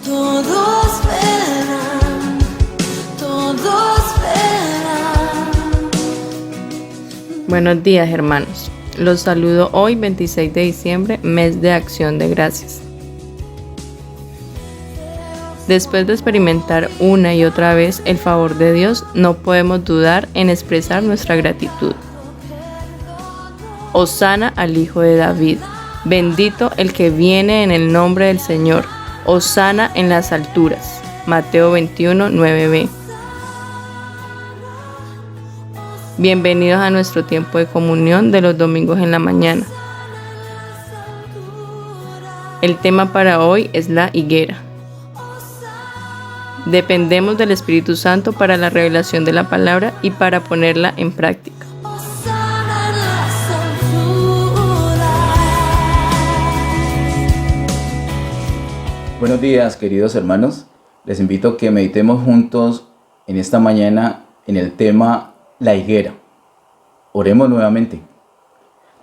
Todos verán, todos verán. Buenos días, hermanos. Los saludo hoy 26 de diciembre, mes de Acción de Gracias. Después de experimentar una y otra vez el favor de Dios, no podemos dudar en expresar nuestra gratitud. Hosana al Hijo de David. Bendito el que viene en el nombre del Señor. Hosana en las alturas. Mateo 21, 9b. Bienvenidos a nuestro tiempo de comunión de los domingos en la mañana. El tema para hoy es la higuera. Dependemos del Espíritu Santo para la revelación de la palabra y para ponerla en práctica. Buenos días, queridos hermanos. Les invito a que meditemos juntos en esta mañana en el tema la higuera. Oremos nuevamente.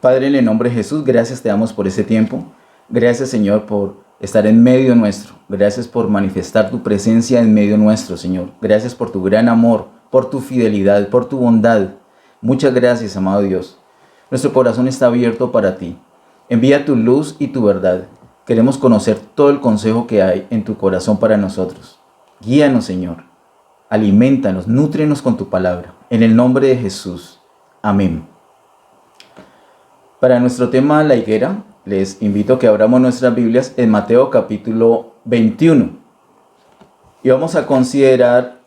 Padre, en el nombre de Jesús, gracias te damos por ese tiempo. Gracias, Señor, por estar en medio nuestro. Gracias por manifestar tu presencia en medio nuestro, Señor. Gracias por tu gran amor, por tu fidelidad, por tu bondad. Muchas gracias, amado Dios. Nuestro corazón está abierto para ti. Envía tu luz y tu verdad. Queremos conocer todo el consejo que hay en tu corazón para nosotros. Guíanos, Señor. Aliméntanos, nútrenos con tu palabra. En el nombre de Jesús. Amén. Para nuestro tema, la higuera, les invito a que abramos nuestras Biblias en Mateo capítulo 21. Y vamos a considerar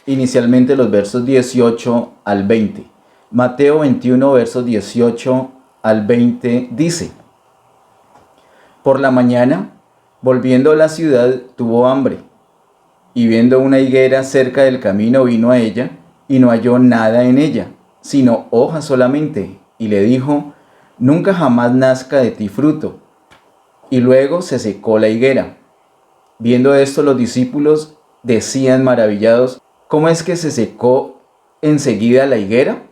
inicialmente los versos 18 al 20. Mateo 21, versos 18 al 20 dice: Por la mañana, volviendo a la ciudad, tuvo hambre, y viendo una higuera cerca del camino, vino a ella, y no halló nada en ella, sino hojas solamente, y le dijo: Nunca jamás nazca de ti fruto. Y luego se secó la higuera. Viendo esto, los discípulos decían maravillados: ¿Cómo es que se secó enseguida la higuera?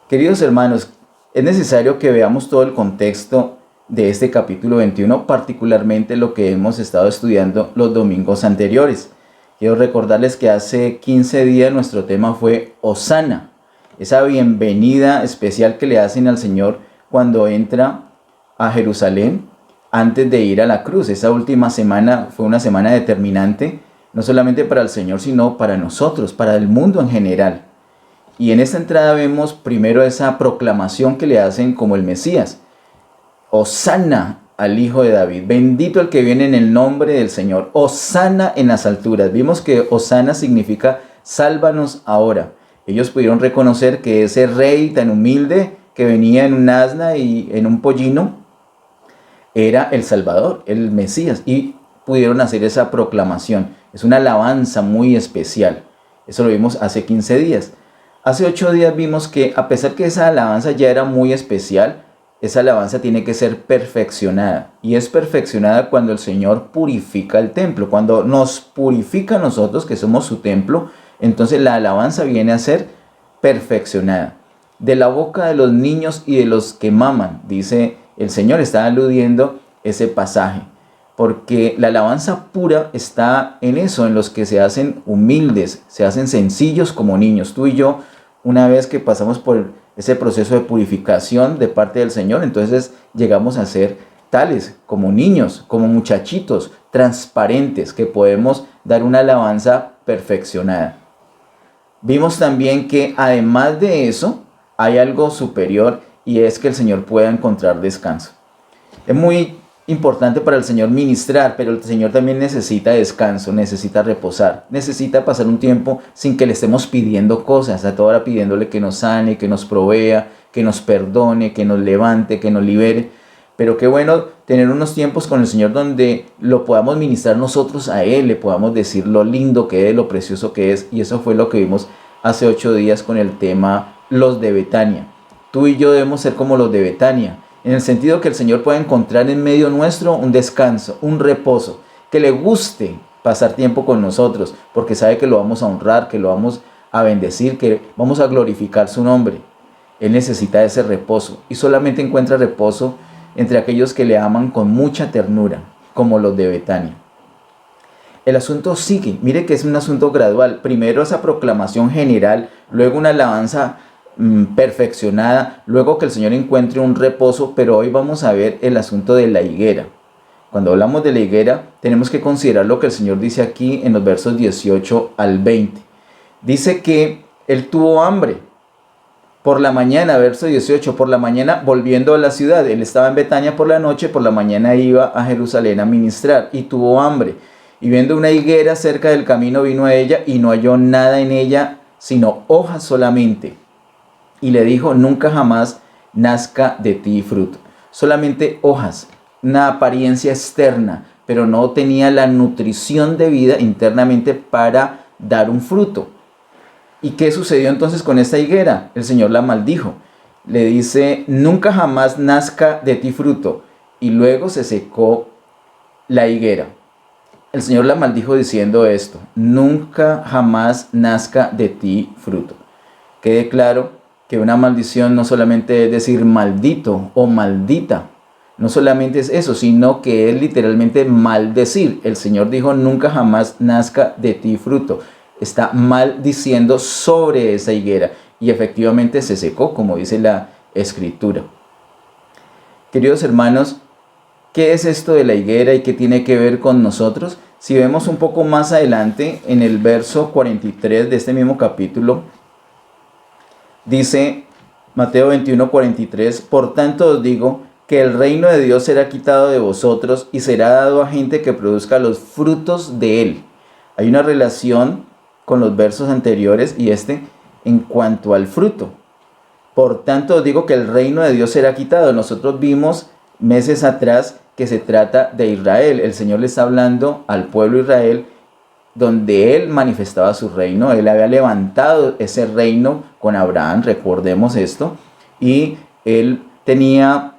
Queridos hermanos, es necesario que veamos todo el contexto de este capítulo 21, particularmente lo que hemos estado estudiando los domingos anteriores. Quiero recordarles que hace 15 días nuestro tema fue Hosana, esa bienvenida especial que le hacen al Señor cuando entra a Jerusalén antes de ir a la cruz. Esa última semana fue una semana determinante, no solamente para el Señor, sino para nosotros, para el mundo en general. Y en esta entrada vemos primero esa proclamación que le hacen como el Mesías. Hosana al Hijo de David, bendito el que viene en el nombre del Señor. Hosana en las alturas. Vimos que Hosana significa sálvanos ahora. Ellos pudieron reconocer que ese rey tan humilde que venía en un asna y en un pollino era el Salvador, el Mesías, y pudieron hacer esa proclamación. Es una alabanza muy especial. Eso lo vimos hace 15 días. Hace 8 días vimos que a pesar que esa alabanza ya era muy especial, esa alabanza tiene que ser perfeccionada. Y es perfeccionada cuando el Señor purifica el templo. Cuando nos purifica a nosotros, que somos su templo, entonces la alabanza viene a ser perfeccionada. De la boca de los niños y de los que maman, dice el Señor, está aludiendo ese pasaje. Porque la alabanza pura está en eso, en los que se hacen humildes, se hacen sencillos como niños. Tú y yo, una vez que pasamos por ese proceso de purificación de parte del Señor, entonces llegamos a ser tales, como niños, como muchachitos, transparentes, que podemos dar una alabanza perfeccionada. Vimos también que además de eso, hay algo superior, y es que el Señor pueda encontrar descanso. Es muy importante para el Señor ministrar, pero el Señor también necesita descanso, necesita reposar, necesita pasar un tiempo sin que le estemos pidiendo cosas, a toda hora pidiéndole que nos sane, que nos provea, que nos perdone, que nos levante, que nos libere. Pero qué bueno tener unos tiempos con el Señor donde lo podamos ministrar nosotros a Él, le podamos decir lo lindo que es, lo precioso que es. Y eso fue lo que vimos hace 8 días con el tema los de Betania. Tú y yo debemos ser como los de Betania, en el sentido que el Señor pueda encontrar en medio nuestro un descanso, un reposo, que le guste pasar tiempo con nosotros, porque sabe que lo vamos a honrar, que lo vamos a bendecir, que vamos a glorificar su nombre. Él necesita ese reposo y solamente encuentra reposo entre aquellos que le aman con mucha ternura, como los de Betania. el asunto sigue. Mire que es un asunto gradual. Primero esa proclamación general, luego una alabanza perfeccionada, luego que el Señor encuentre un reposo, pero hoy vamos a ver el asunto de la higuera. Cuando hablamos de la higuera, tenemos que considerar lo que el Señor dice aquí en los versos 18 al 20. Dice que él tuvo hambre. Por la mañana, verso 18, por la mañana volviendo a la ciudad. Él estaba en Betania por la noche, por la mañana iba a Jerusalén a ministrar y tuvo hambre. Y viendo una higuera cerca del camino vino a ella y no halló nada en ella, sino hojas solamente. Y le dijo, nunca jamás nazca de ti fruto. Solamente hojas, una apariencia externa, pero no tenía la nutrición de vida internamente para dar un fruto. ¿Y qué sucedió entonces con esta higuera? El Señor la maldijo. Le dice, nunca jamás nazca de ti fruto. Y luego se secó la higuera. El Señor la maldijo diciendo esto, nunca jamás nazca de ti fruto. Quede claro que una maldición no solamente es decir maldito o maldita. No solamente es eso, sino que es literalmente maldecir. El Señor dijo, nunca jamás nazca de ti fruto. Está maldiciendo sobre esa higuera y efectivamente se secó, como dice la Escritura. Queridos hermanos, ¿qué es esto de la higuera y qué tiene que ver con nosotros? Si vemos un poco más adelante, en el verso 43 de este mismo capítulo, dice Mateo 21:43, por tanto os digo que el reino de Dios será quitado de vosotros y será dado a gente que produzca los frutos de él. Hay una relación con los versos anteriores y en cuanto al fruto. Por tanto, os digo que el reino de Dios será quitado. Nosotros vimos meses atrás que se trata de Israel. El Señor le está hablando al pueblo de Israel, donde Él manifestaba su reino. Él había levantado ese reino con Abraham, recordemos esto, y Él tenía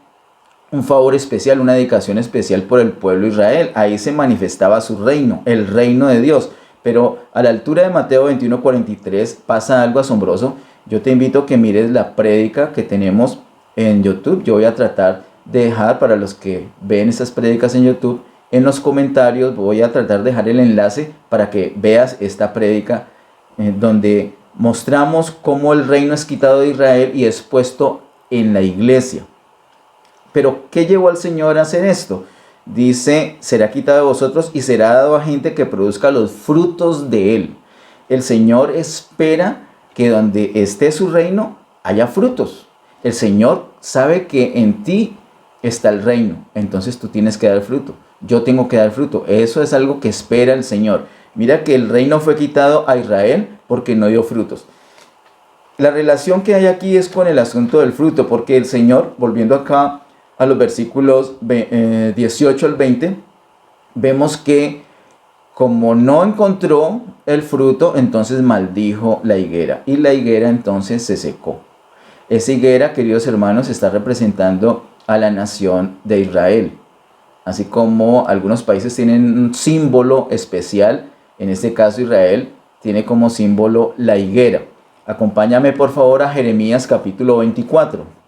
un favor especial, una dedicación especial por el pueblo de Israel. Ahí se manifestaba su reino, el reino de Dios. Pero a la altura de Mateo 21:43 pasa algo asombroso. Yo te invito a que mires la prédica que tenemos en YouTube. Yo voy a tratar de dejar, para los que ven estas prédicas en YouTube, en los comentarios voy a tratar de dejar el enlace para que veas esta prédica donde mostramos cómo el reino es quitado de Israel y es puesto en la iglesia. Pero ¿qué llevó al Señor a hacer esto? Dice, será quitado de vosotros y será dado a gente que produzca los frutos de él. El Señor espera que donde esté su reino haya frutos. El Señor sabe que en ti está el reino, entonces tú tienes que dar fruto. Yo tengo que dar fruto. Eso es algo que espera el Señor. Mira que el reino fue quitado a Israel porque no dio frutos. La relación que hay aquí es con el asunto del fruto, porque el Señor, volviendo acá a los versículos 18 al 20, vemos que como no encontró el fruto, entonces maldijo la higuera y la higuera entonces se secó. Esa higuera, queridos hermanos, está representando a la nación de Israel. Así como algunos países tienen un símbolo especial, en este caso Israel tiene como símbolo la higuera. Acompáñame por favor a Jeremías capítulo 24.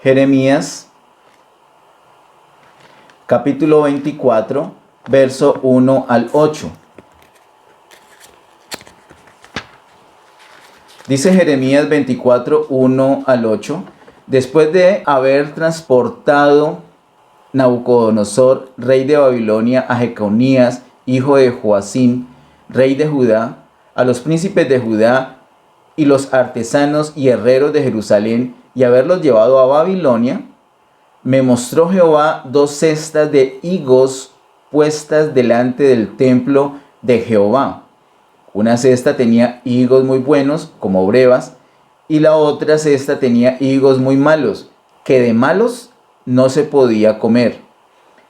Jeremías capítulo 24, verso 1 al 8. Dice Jeremías 24, 1 al 8. Después de haber transportado Nabucodonosor, rey de Babilonia, a Jeconías, hijo de Joacim, rey de Judá, a los príncipes de Judá y los artesanos y herreros de Jerusalén, y haberlos llevado a Babilonia, me mostró Jehová 2 cestas de higos puestas delante del templo de Jehová. Una cesta tenía higos muy buenos, como brevas, y la otra cesta tenía higos muy malos, que de malos no se podía comer.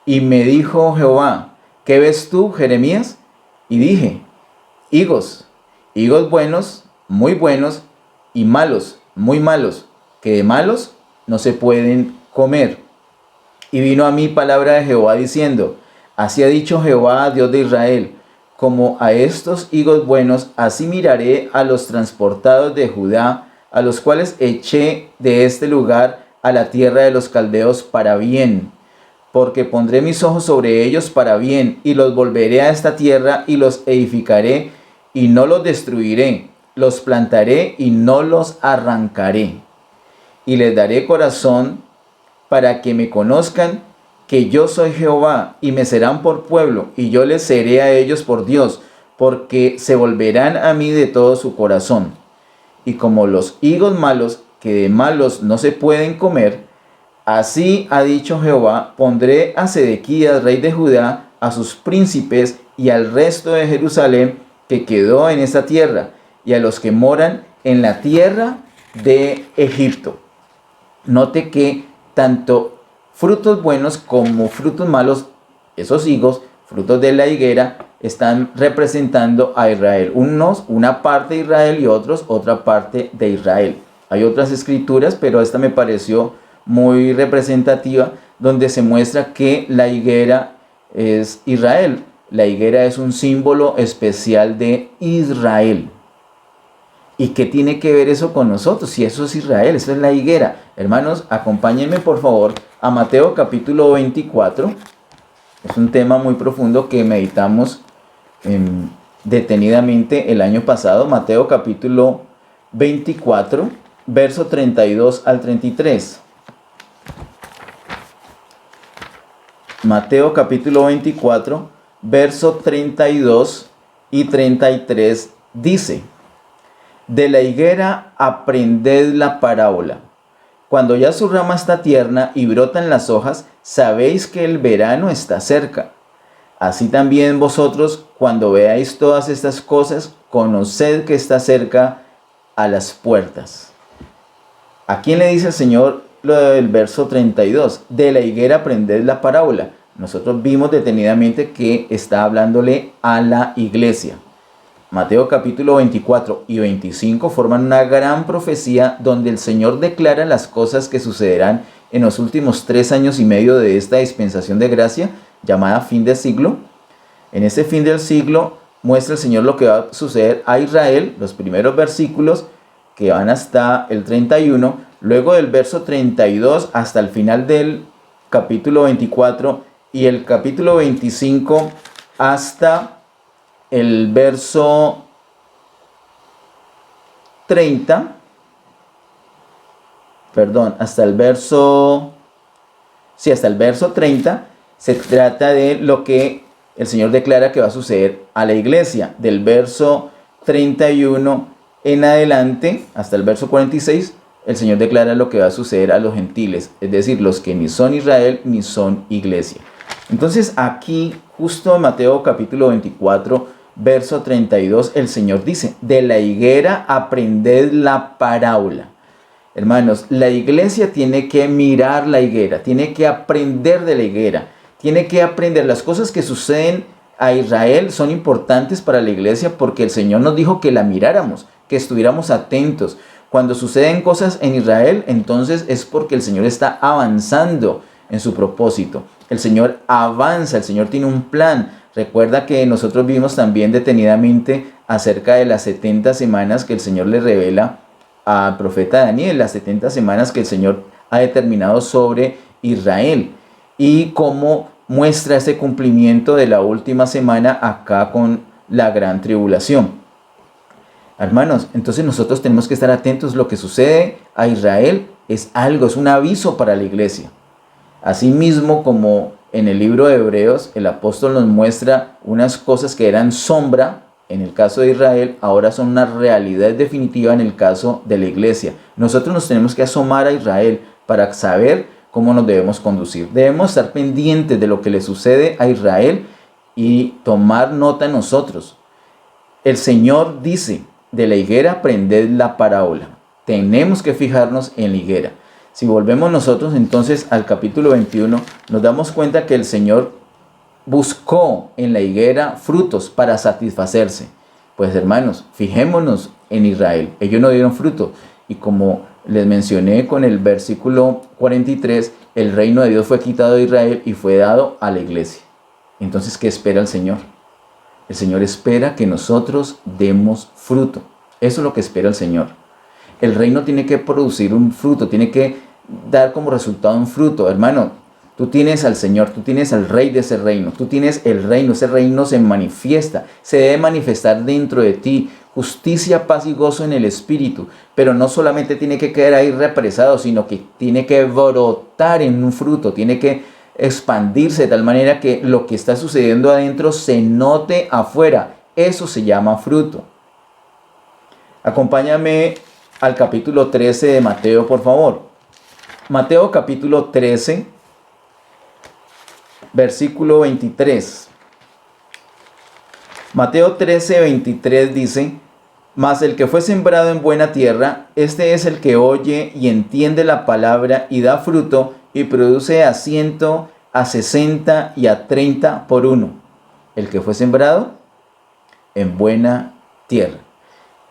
Y me dijo Jehová, ¿qué ves tú, Jeremías? Y dije, higos buenos, muy buenos, y malos, muy malos, que de malos no se pueden comer. Y vino a mí palabra de Jehová diciendo, así ha dicho Jehová, Dios de Israel, como a estos higos buenos, así miraré a los transportados de Judá, a los cuales eché de este lugar a la tierra de los caldeos para bien, porque pondré mis ojos sobre ellos para bien, y los volveré a esta tierra, y los edificaré, y no los destruiré, los plantaré, y no los arrancaré. Y les daré corazón para que me conozcan que yo soy Jehová, y me serán por pueblo, y yo les seré a ellos por Dios, porque se volverán a mí de todo su corazón. Y como los higos malos, que de malos no se pueden comer, así ha dicho Jehová, pondré a Sedequías, rey de Judá, a sus príncipes y al resto de Jerusalén que quedó en esta tierra, y a los que moran en la tierra de Egipto. Note que tanto frutos buenos como frutos malos, esos higos, frutos de la higuera, están representando a Israel. Unos, una parte de Israel, y otros, otra parte de Israel. Hay otras escrituras, pero esta me pareció muy representativa, donde se muestra que la higuera es Israel. La higuera es un símbolo especial de Israel. ¿Y qué tiene que ver eso con nosotros? Si eso es Israel, eso es la higuera. Hermanos, acompáñenme por favor a Mateo capítulo 24. Es un tema muy profundo que meditamos detenidamente el año pasado. Mateo capítulo 24, verso 32 al 33. Mateo capítulo 24, verso 32 y 33 dice: de la higuera aprended la parábola. Cuando ya su rama está tierna y brotan las hojas, sabéis que el verano está cerca. Así también vosotros, cuando veáis todas estas cosas, conoced que está cerca a las puertas. ¿A quién le dice el Señor lo del verso 32? De la higuera aprended la parábola. Nosotros vimos detenidamente que está hablándole a la iglesia. Mateo capítulo 24 y 25 forman una gran profecía donde el Señor declara las cosas que sucederán en los últimos 3 años y medio de esta dispensación de gracia llamada fin del siglo. En este fin del siglo muestra el Señor lo que va a suceder a Israel, los primeros versículos que van hasta el 31, luego del verso 32 hasta el final del capítulo 24 y el capítulo 25 hasta el verso 30, hasta el verso 30, se trata de lo que el Señor declara que va a suceder a la iglesia. Del verso 31 en adelante, hasta el verso 46, el Señor declara lo que va a suceder a los gentiles, es decir, los que ni son Israel ni son iglesia. Entonces aquí, justo en Mateo capítulo 24, verso 32, el Señor dice: de la higuera aprended la parábola. Hermanos, la iglesia tiene que mirar la higuera, tiene que aprender de la higuera, tiene que aprender las cosas que suceden a Israel. Son importantes para la iglesia porque el Señor nos dijo que la miráramos, que estuviéramos atentos. Cuando suceden cosas en Israel, entonces es porque el Señor está avanzando en su propósito. El Señor avanza, el Señor tiene un plan. Recuerda que nosotros vimos también detenidamente acerca de las 70 semanas que el Señor le revela al profeta Daniel, las 70 semanas que el Señor ha determinado sobre Israel, y cómo muestra ese cumplimiento de la última semana acá con la gran tribulación. Hermanos, entonces nosotros tenemos que estar atentos. Lo que sucede a Israel es algo, es un aviso para la iglesia. Asimismo, como en el libro de Hebreos, el apóstol nos muestra unas cosas que eran sombra en el caso de Israel, ahora son una realidad definitiva en el caso de la iglesia. Nosotros nos tenemos que asomar a Israel para saber cómo nos debemos conducir. Debemos estar pendientes de lo que le sucede a Israel y tomar nota nosotros. El Señor dice: de la higuera aprended la parábola. Tenemos que fijarnos en la higuera. Si volvemos nosotros entonces al capítulo 21, nos damos cuenta que el Señor buscó en la higuera frutos para satisfacerse. Pues hermanos, fijémonos en Israel. Ellos no dieron fruto. Y como les mencioné con el versículo 43, el reino de Dios fue quitado de Israel y fue dado a la iglesia. Entonces, ¿qué espera el Señor? El Señor espera que nosotros demos fruto. Eso es lo que espera el Señor. El reino tiene que producir un fruto, tiene que dar como resultado un fruto. Hermano, Tú tienes al Señor, tú tienes al Rey de ese reino, tú tienes el reino, ese reino se manifiesta, se debe manifestar dentro de ti. Justicia, paz y gozo en el Espíritu, pero no solamente tiene que quedar ahí represado, sino que tiene que brotar en un fruto, tiene que expandirse de tal manera que lo que está sucediendo adentro se note afuera. Eso se llama fruto. Acompáñame al capítulo 13 de Mateo, por favor. Mateo capítulo 13, versículo 23. Mateo 13, 23 dice: mas el que fue sembrado en buena tierra, este es el que oye y entiende la palabra y da fruto y produce a 100, a 60 y a 30 por uno. El que fue sembrado en buena tierra.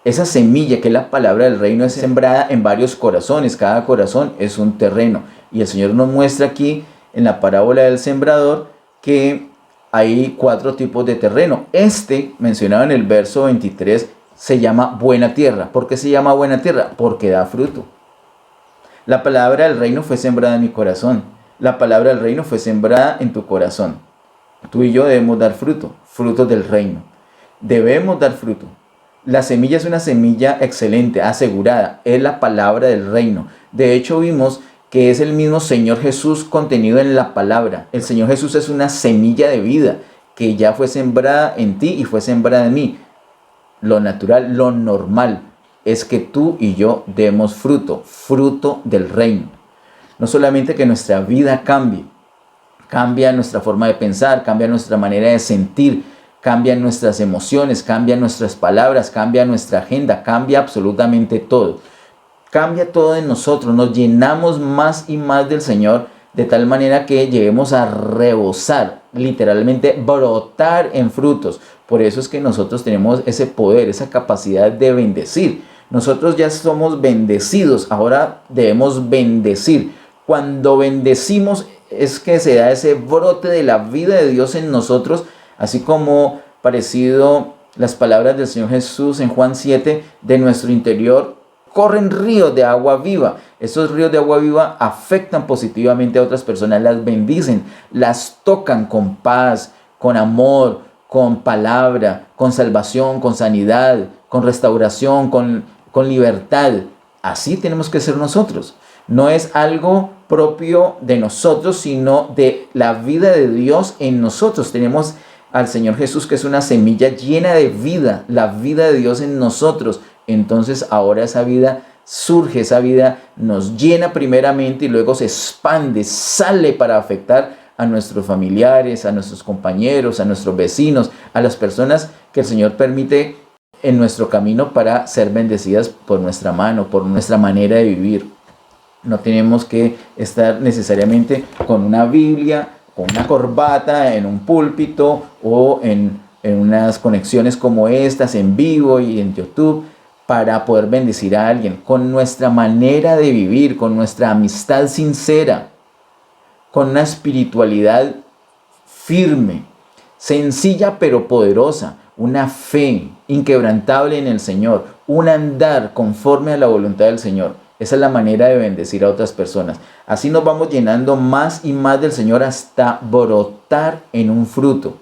Esa semilla que es la palabra del reino es sembrada en varios corazones. Cada corazón es un terreno. Y el Señor nos muestra aquí en la parábola del sembrador que hay 4 tipos de terreno. Este, mencionado en el verso 23, se llama buena tierra. ¿Por qué se llama buena tierra? Porque da fruto. La palabra del reino fue sembrada en mi corazón. La palabra del reino fue sembrada en tu corazón. Tú y yo debemos dar fruto, frutos del reino. Debemos dar fruto. La semilla es una semilla excelente, asegurada. Es la palabra del reino. De hecho, vimos que es el mismo Señor Jesús contenido en la palabra. El Señor Jesús es una semilla de vida que ya fue sembrada en ti y fue sembrada en mí. Lo natural, lo normal es que tú y yo demos fruto, fruto del reino. No solamente que nuestra vida cambie, cambia nuestra forma de pensar, cambia nuestra manera de sentir, cambian nuestras emociones, cambian nuestras palabras, cambia nuestra agenda, cambia absolutamente todo. Cambia todo en nosotros, nos llenamos más y más del Señor de tal manera que lleguemos a rebosar, literalmente brotar en frutos. Por eso es que nosotros tenemos ese poder, esa capacidad de bendecir. Nosotros ya somos bendecidos, ahora debemos bendecir. Cuando bendecimos es que se da ese brote de la vida de Dios en nosotros, así como parecido las palabras del Señor Jesús en Juan 7, de nuestro interior corren ríos de agua viva. Esos ríos de agua viva afectan positivamente a otras personas, las bendicen, las tocan con paz, con amor, con palabra, con salvación, con sanidad, con restauración, con libertad. Así tenemos que ser nosotros. No es algo propio de nosotros, sino de la vida de Dios en nosotros. Tenemos al Señor Jesús, que es una semilla llena de vida, la vida de Dios en nosotros. Entonces ahora esa vida surge, esa vida nos llena primeramente y luego se expande, sale para afectar a nuestros familiares, a nuestros compañeros, a nuestros vecinos, a las personas que el Señor permite en nuestro camino para ser bendecidas por nuestra mano, por nuestra manera de vivir. No tenemos que estar necesariamente con una Biblia, con una corbata, en un púlpito o en unas conexiones como estas en vivo y en YouTube para poder bendecir a alguien. Con nuestra manera de vivir, con nuestra amistad sincera, con una espiritualidad firme, sencilla pero poderosa, una fe inquebrantable en el Señor, un andar conforme a la voluntad del Señor. Esa es la manera de bendecir a otras personas. Así nos vamos llenando más y más del Señor hasta brotar en un fruto.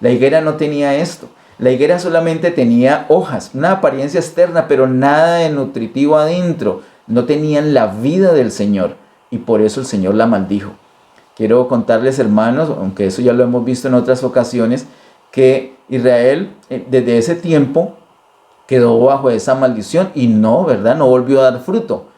La higuera no tenía esto. La higuera solamente tenía hojas, una apariencia externa, pero nada de nutritivo adentro. No tenían la vida del Señor y por eso el Señor la maldijo. Quiero contarles, hermanos, aunque eso ya lo hemos visto en otras ocasiones, que Israel desde ese tiempo quedó bajo esa maldición y no volvió a dar fruto.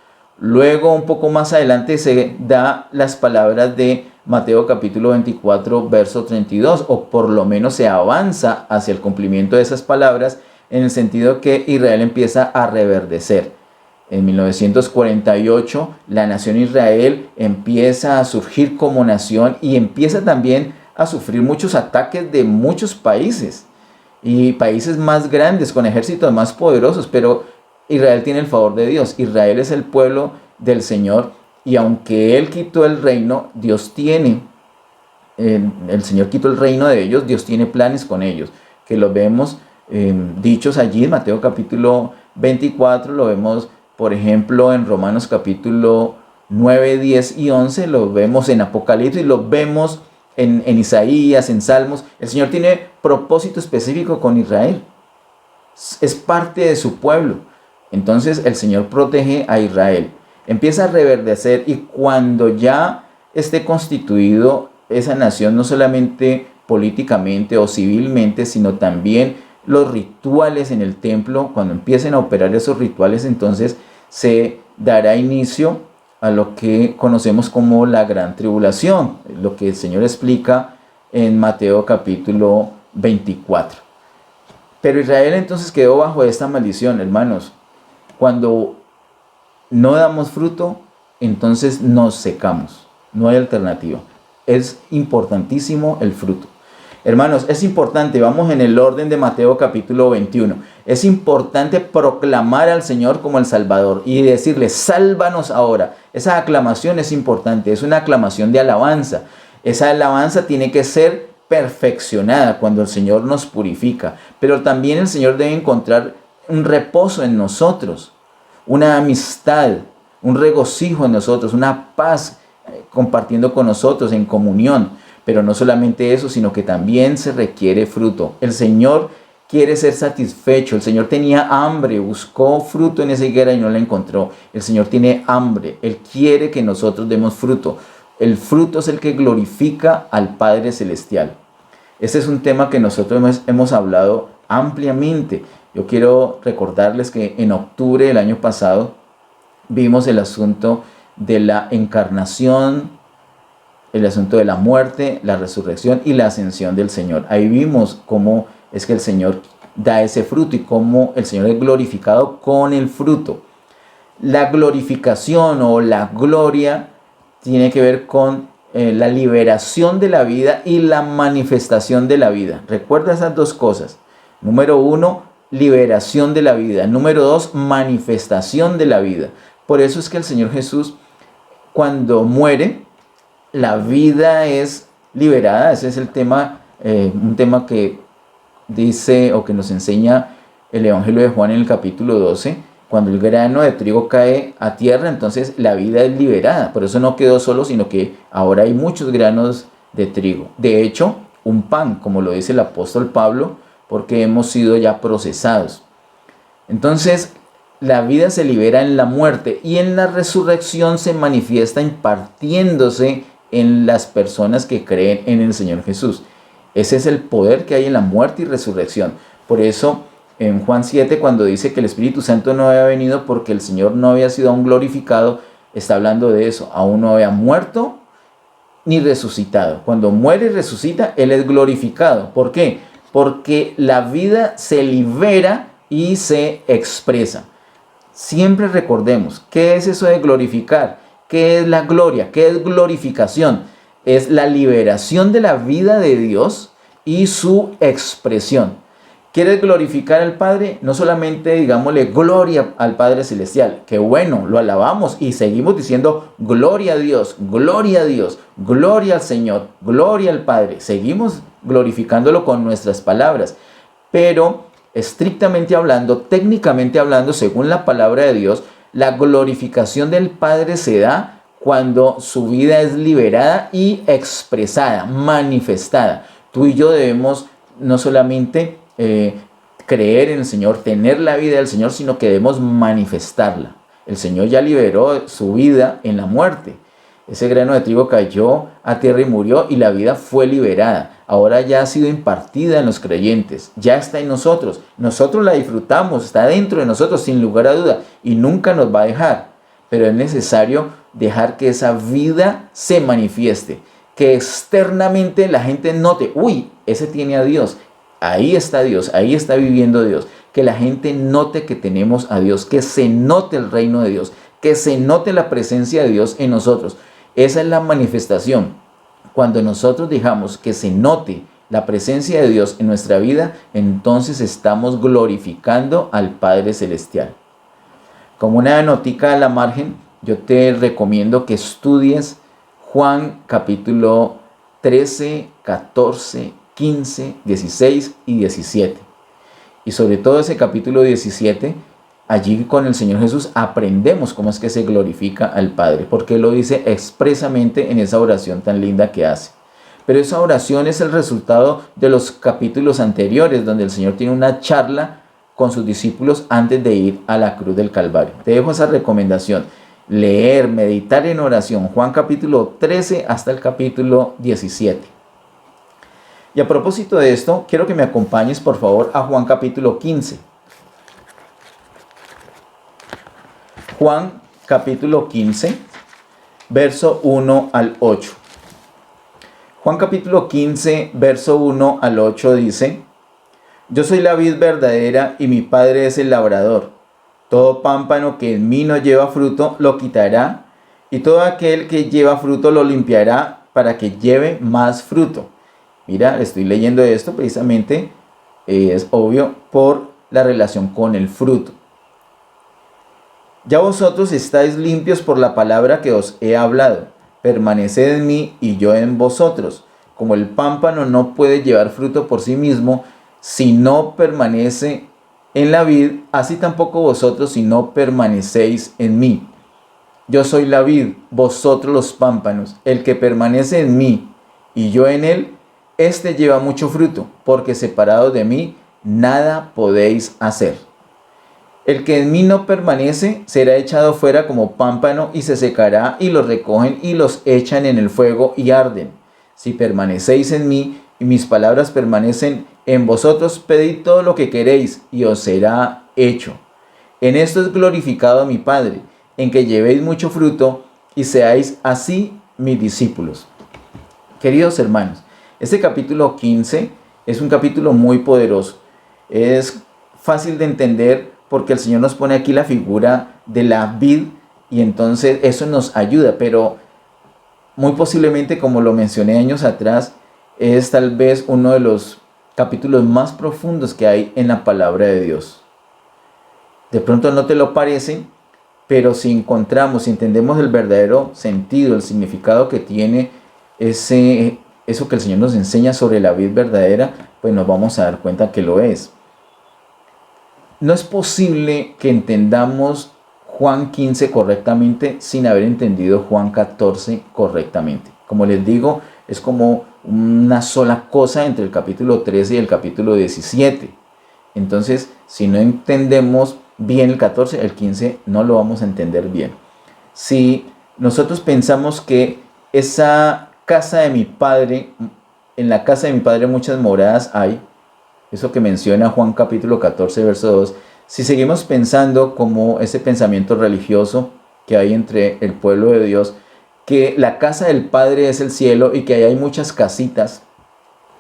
Luego, un poco más adelante, se da las palabras de Mateo capítulo 24, verso 32, o por lo menos se avanza hacia el cumplimiento de esas palabras en el sentido que Israel empieza a reverdecer. En 1948, la nación Israel empieza a surgir como nación y empieza también a sufrir muchos ataques de muchos países y países más grandes, con ejércitos más poderosos, pero Israel tiene el favor de Dios. Israel es el pueblo del Señor y aunque Él quitó el reino, Dios tiene, el Señor quitó el reino de ellos, Dios tiene planes con ellos, que lo vemos dichos allí en Mateo capítulo 24, lo vemos por ejemplo en Romanos capítulo 9, 10 y 11, lo vemos en Apocalipsis, lo vemos en Isaías, en Salmos. El Señor tiene propósito específico con Israel. Es parte de su pueblo. Entonces el Señor protege a Israel. Empieza a reverdecer y cuando ya esté constituido esa nación, no solamente políticamente o civilmente, sino también los rituales en el templo, cuando empiecen a operar esos rituales, entonces se dará inicio a lo que conocemos como la gran tribulación, lo que el Señor explica en Mateo capítulo 24. Pero Israel entonces quedó bajo esta maldición, hermanos. Cuando no damos fruto, entonces nos secamos. No hay alternativa. Es importantísimo el fruto. Hermanos, es importante, vamos en el orden de Mateo capítulo 21. Es importante proclamar al Señor como el Salvador y decirle, sálvanos ahora. Esa aclamación es importante, es una aclamación de alabanza. Esa alabanza tiene que ser perfeccionada cuando el Señor nos purifica. Pero también el Señor debe encontrar un reposo en nosotros, una amistad, un regocijo en nosotros, una paz compartiendo con nosotros en comunión. Pero no solamente eso, sino que también se requiere fruto. El Señor quiere ser satisfecho. El Señor tenía hambre, buscó fruto en esa higuera y no la encontró. El Señor tiene hambre. Él quiere que nosotros demos fruto. El fruto es el que glorifica al Padre Celestial. Este es un tema que nosotros hemos hablado ampliamente. Yo quiero recordarles que en octubre del año pasado vimos el asunto de la encarnación, el asunto de la muerte, la resurrección y la ascensión del Señor. Ahí vimos cómo es que el Señor da ese fruto y cómo el Señor es glorificado con el fruto. La glorificación o la gloria tiene que ver con la liberación de la vida y la manifestación de la vida. Recuerda esas dos cosas. Número 1, liberación de la vida. Número 2, manifestación de la vida. Por eso es que el Señor Jesús, cuando muere, la vida es liberada. Ese es el tema, un tema que dice o que nos enseña el Evangelio de Juan en el capítulo 12. Cuando el grano de trigo cae a tierra, entonces la vida es liberada. Por eso no quedó solo, sino que ahora hay muchos granos de trigo. De hecho, un pan, como lo dice el apóstol Pablo, porque hemos sido ya procesados. Entonces, la vida se libera en la muerte y en la resurrección se manifiesta impartiéndose en las personas que creen en el Señor Jesús. Ese es el poder que hay en la muerte y resurrección. Por eso, en Juan 7, cuando dice que el Espíritu Santo no había venido porque el Señor no había sido aún glorificado, está hablando de eso. Aún no había muerto ni resucitado. Cuando muere y resucita, Él es glorificado. ¿Por qué? Porque la vida se libera y se expresa. Siempre recordemos, ¿qué es eso de glorificar? ¿Qué es la gloria? ¿Qué es glorificación? Es la liberación de la vida de Dios y su expresión. ¿Quieres glorificar al Padre? No solamente digámosle gloria al Padre Celestial, que bueno, lo alabamos y seguimos diciendo gloria a Dios, gloria a Dios, gloria al Señor, gloria al Padre. Seguimos glorificándolo con nuestras palabras, pero estrictamente hablando, técnicamente hablando, según la palabra de Dios, la glorificación del Padre se da cuando su vida es liberada y expresada, manifestada. Tú y yo debemos no solamente creer en el Señor, tener la vida del Señor, sino que debemos manifestarla. El Señor ya liberó su vida en la muerte. Ese grano de trigo cayó a tierra y murió y la vida fue liberada. Ahora ya ha sido impartida en los creyentes, ya está en nosotros. Nosotros la disfrutamos, está dentro de nosotros sin lugar a duda y nunca nos va a dejar. Pero es necesario dejar que esa vida se manifieste, que externamente la gente note, uy, ese tiene a Dios. Ahí está Dios, ahí está viviendo Dios. Que la gente note que tenemos a Dios, que se note el reino de Dios, que se note la presencia de Dios en nosotros. Esa es la manifestación. Cuando nosotros dejamos que se note la presencia de Dios en nuestra vida, entonces estamos glorificando al Padre Celestial. Como una notica a la margen, yo te recomiendo que estudies Juan capítulo 13, 14, 15, 16 y 17. Y sobre todo ese capítulo 17 allí con el Señor Jesús aprendemos cómo es que se glorifica al Padre, porque Él lo dice expresamente en esa oración tan linda que hace. Pero esa oración es el resultado de los capítulos anteriores, donde el Señor tiene una charla con sus discípulos antes de ir a la cruz del Calvario. Te dejo esa recomendación: leer, meditar en oración, Juan capítulo 13 hasta el capítulo 17. Y a propósito de esto, quiero que me acompañes por favor a Juan capítulo 15. Juan capítulo 15, verso 1 al 8. Juan capítulo 15, verso 1 al 8 dice: Yo soy la vid verdadera y mi Padre es el labrador. Todo pámpano que en mí no lleva fruto lo quitará, y todo aquel que lleva fruto lo limpiará para que lleve más fruto. Mira, estoy leyendo esto precisamente, es obvio, por la relación con el fruto. Ya vosotros estáis limpios por la palabra que os he hablado. Permaneced en mí y yo en vosotros. Como el pámpano no puede llevar fruto por sí mismo si no permanece en la vid, así tampoco vosotros si no permanecéis en mí. Yo soy la vid, vosotros los pámpanos. El que permanece en mí y yo en él, éste lleva mucho fruto, porque separados de mí nada podéis hacer. El que en mí no permanece será echado fuera como pámpano y se secará, y los recogen y los echan en el fuego y arden. Si permanecéis en mí y mis palabras permanecen en vosotros, pedid todo lo que queréis y os será hecho. En esto es glorificado mi Padre, en que llevéis mucho fruto y seáis así mis discípulos. Queridos hermanos, este capítulo 15 es un capítulo muy poderoso. Es fácil de entender porque el Señor nos pone aquí la figura de la vid y entonces eso nos ayuda, pero muy posiblemente, como lo mencioné años atrás, es tal vez uno de los capítulos más profundos que hay en la palabra de Dios. De pronto no te lo parece, pero si encontramos, si entendemos el verdadero sentido, el significado que tiene eso que el Señor nos enseña sobre la vid verdadera, pues nos vamos a dar cuenta que lo es. No es posible que entendamos Juan 15 correctamente sin haber entendido Juan 14 correctamente. Como les digo, es como una sola cosa entre el capítulo 13 y el capítulo 17. Entonces, si no entendemos bien el 14, el 15 no lo vamos a entender bien. Si nosotros pensamos que esa casa de mi Padre, en la casa de mi Padre muchas moradas hay, eso que menciona Juan capítulo 14, verso 2, si seguimos pensando como ese pensamiento religioso que hay entre el pueblo de Dios, que la casa del Padre es el cielo y que ahí hay muchas casitas,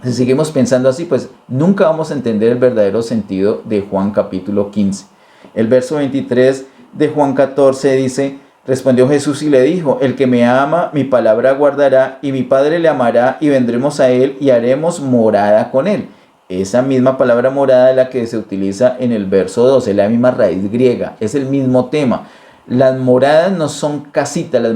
si seguimos pensando así, pues nunca vamos a entender el verdadero sentido de Juan capítulo 15. El verso 23 de Juan 14 dice: Respondió Jesús y le dijo: El que me ama, mi palabra guardará, y mi Padre le amará, y vendremos a él y haremos morada con él. Esa misma palabra morada es la que se utiliza en el verso 12, la misma raíz griega, es el mismo tema. Las moradas no son casitas, las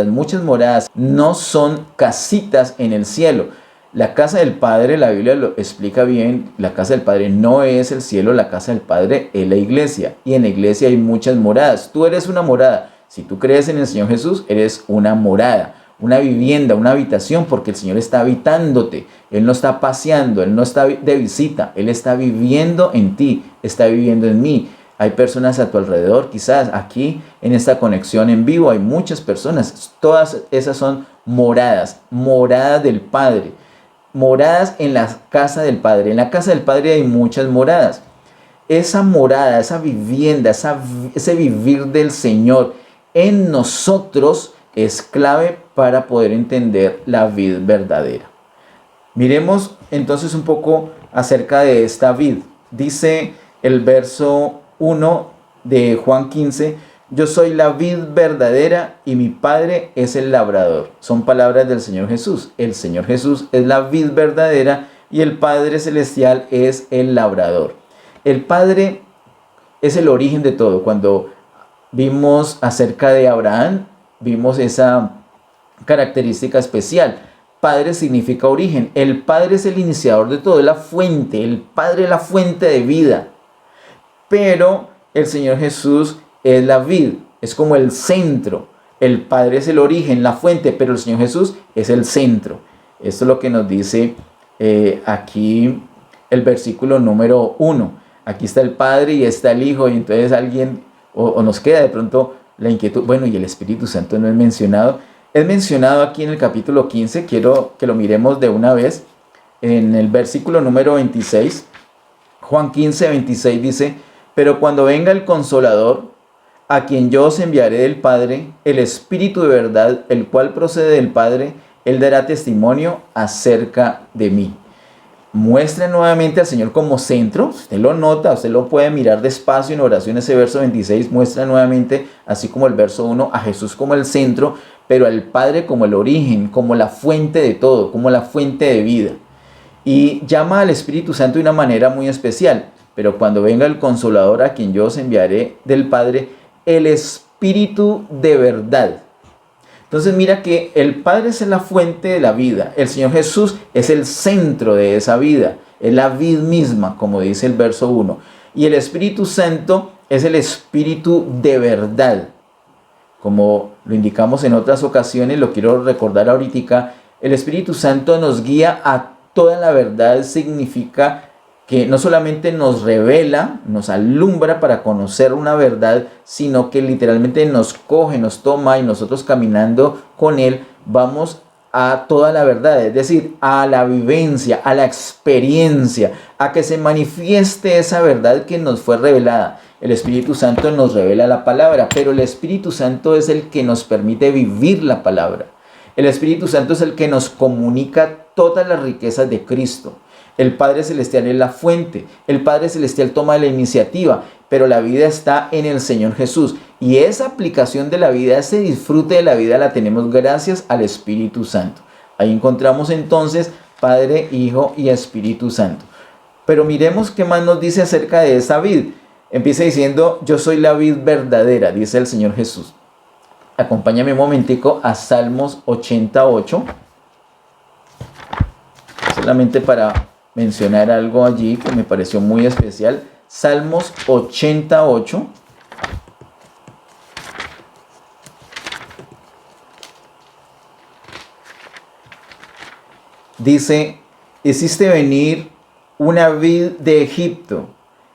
muchas moradas no son casitas en el cielo. La casa del Padre, la Biblia lo explica bien, la casa del Padre no es el cielo, la casa del Padre es la iglesia. Y en la iglesia hay muchas moradas. Tú eres una morada. Si tú crees en el Señor Jesús, eres una morada, una vivienda, una habitación, porque el Señor está habitándote. Él no está paseando, Él no está de visita, Él está viviendo en ti, está viviendo en mí. Hay personas a tu alrededor, quizás aquí en esta conexión en vivo hay muchas personas. Todas esas son moradas, moradas del Padre, moradas en la casa del Padre. En la casa del Padre hay muchas moradas. Esa morada, esa vivienda, ese vivir del Señor en nosotros es clave para poder entender la vid verdadera. Miremos entonces un poco acerca de esta vid. Dice el verso 1 de Juan 15: Yo soy la vid verdadera y mi Padre es el labrador. Son palabras del Señor Jesús. El Señor Jesús es la vid verdadera y el Padre celestial es el labrador. El Padre es el origen de todo. Cuando vimos acerca de Abraham, vimos esa característica especial. Padre significa origen. El Padre es el iniciador de todo, es la fuente. El Padre es la fuente de vida. Pero el Señor Jesús es la vid, es como el centro. El Padre es el origen, la fuente, pero el Señor Jesús es el centro. Esto es lo que nos dice aquí el versículo número 1. Aquí está el Padre y está el Hijo, y entonces alguien, o nos queda de pronto la inquietud, bueno, y el Espíritu Santo no es mencionado. Es mencionado aquí en el capítulo 15, quiero que lo miremos de una vez. En el versículo número 26, Juan 15, 26 dice: pero cuando venga el Consolador, a quien yo os enviaré del Padre, el Espíritu de verdad, el cual procede del Padre, Él dará testimonio acerca de mí. Muestra nuevamente al Señor como centro. Usted lo nota, usted lo puede mirar despacio en oración. Ese verso 26 muestra nuevamente, así como el verso 1, a Jesús como el centro, pero al Padre como el origen, como la fuente de todo, como la fuente de vida. Y llama al Espíritu Santo de una manera muy especial. Pero cuando venga el Consolador, a quien yo os enviaré del Padre, el Espíritu de verdad. Entonces mira que el Padre es la fuente de la vida. El Señor Jesús es el centro de esa vida. Es la vid misma, como dice el verso 1. Y el Espíritu Santo es el Espíritu de verdad. Como lo indicamos en otras ocasiones, lo quiero recordar ahorita, el Espíritu Santo nos guía a toda la verdad. Significa que no solamente nos revela, nos alumbra para conocer una verdad, sino que literalmente nos coge, nos toma, y nosotros caminando con Él vamos a toda la verdad, es decir, a la vivencia, a la experiencia, a que se manifieste esa verdad que nos fue revelada. El Espíritu Santo nos revela la palabra, pero el Espíritu Santo es el que nos permite vivir la palabra. El Espíritu Santo es el que nos comunica todas las riquezas de Cristo. El Padre Celestial es la fuente. El Padre Celestial toma la iniciativa, pero la vida está en el Señor Jesús. Y esa aplicación de la vida, ese disfrute de la vida, la tenemos gracias al Espíritu Santo. Ahí encontramos entonces Padre, Hijo y Espíritu Santo. Pero miremos qué más nos dice acerca de esa vid. Empieza diciendo: yo soy la vid verdadera, dice el Señor Jesús. Acompáñame un momentico a Salmos 88. Solamente para mencionar algo allí que me pareció muy especial. Salmos 88. Dice: hiciste venir una vid de Egipto,